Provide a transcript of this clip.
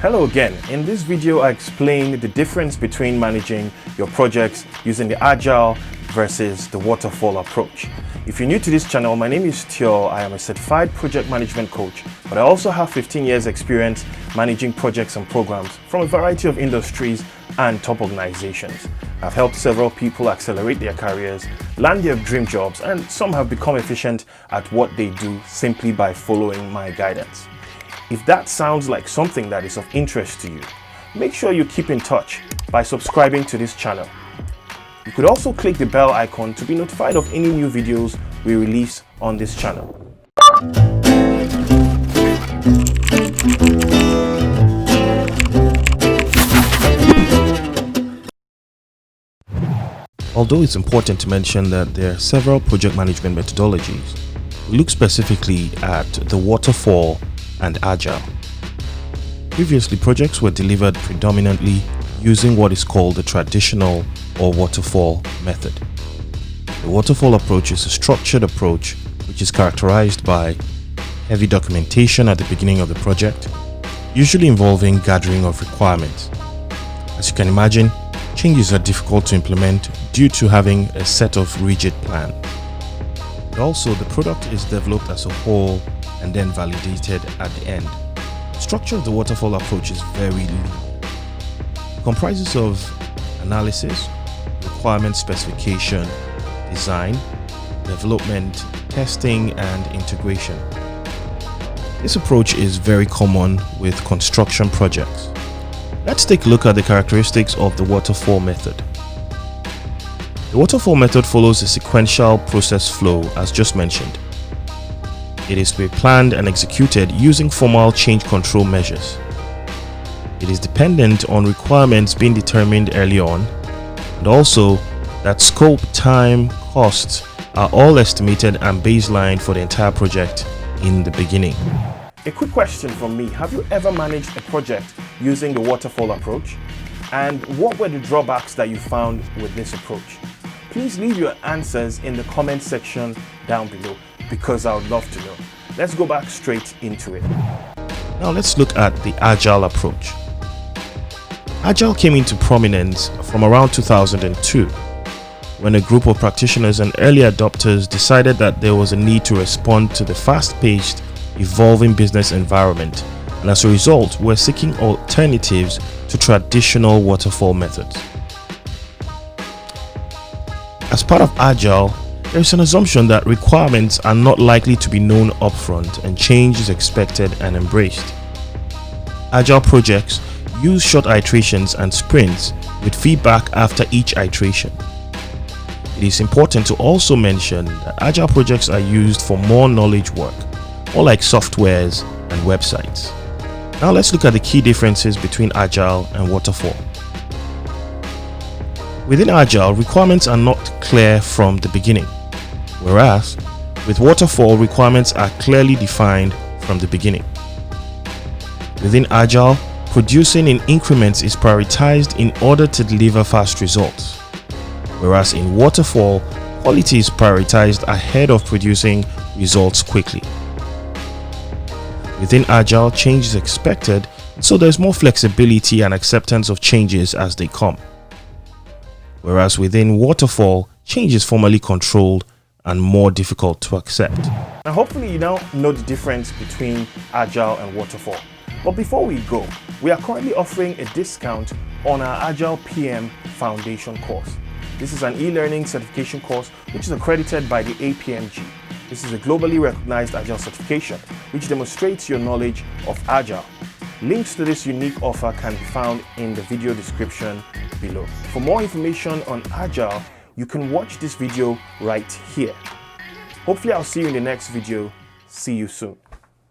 Hello again. In this video, I explain the difference between managing your projects using the Agile versus the Waterfall approach. If you're new to this channel, my name is Tio. I am a certified project management coach, but I also have 15 years experience managing projects and programs from a variety of industries and top organizations. I've helped several people accelerate their careers, land their dream jobs, and some have become efficient at what they do simply by following my guidance. If that sounds like something that is of interest to you, make sure you keep in touch by subscribing to this channel. You could also click the bell icon to be notified of any new videos we release on this channel. Although it's important to mention that there are several project management methodologies, we look specifically at the Waterfall and Agile. Previously, projects were delivered predominantly using what is called the traditional or waterfall method. The waterfall approach is a structured approach which is characterized by heavy documentation at the beginning of the project, usually involving gathering of requirements. As you can imagine, changes are difficult to implement due to having a set of rigid plans. But also, the product is developed as a whole and then validated at the end. The structure of the waterfall approach is very lean. It comprises of analysis, requirement specification, design, development, testing, and integration. This approach is very common with construction projects. Let's take a look at the characteristics of the waterfall method. The waterfall method follows a sequential process flow as just mentioned. It is to be planned and executed using formal change control measures. It is dependent on requirements being determined early on, and also that scope, time, costs are all estimated and baseline for the entire project in the beginning. A quick question from me. Have you ever managed a project using the waterfall approach? And what were the drawbacks that you found with this approach? Please leave your answers in the comment section down below, because I would love to know. Let's go back straight into it. Now let's look at the Agile approach. Agile came into prominence from around 2002 when a group of practitioners and early adopters decided that there was a need to respond to the fast-paced, evolving business environment, and as a result were seeking alternatives to traditional waterfall methods. As part of Agile, there is an assumption that requirements are not likely to be known upfront and change is expected and embraced. Agile projects use short iterations and sprints with feedback after each iteration. It is important to also mention that Agile projects are used for more knowledge work, more like softwares and websites. Now let's look at the key differences between Agile and Waterfall. Within Agile, requirements are not clear from the beginning, whereas with Waterfall, requirements are clearly defined from the beginning. Within Agile, producing in increments is prioritized in order to deliver fast results, whereas in Waterfall, quality is prioritized ahead of producing results quickly. Within Agile, change is expected, so there's more flexibility and acceptance of changes as they come. Whereas within Waterfall, change is formally controlled and more difficult to accept. Now hopefully you now know the difference between Agile and Waterfall. But before we go, we are currently offering a discount on our Agile PM Foundation course. This is an e-learning certification course which is accredited by the APMG. This is a globally recognized Agile certification which demonstrates your knowledge of Agile. Links to this unique offer can be found in the video description below. For more information on Agile, you can watch this video right here. Hopefully I'll see you in the next video. See you soon.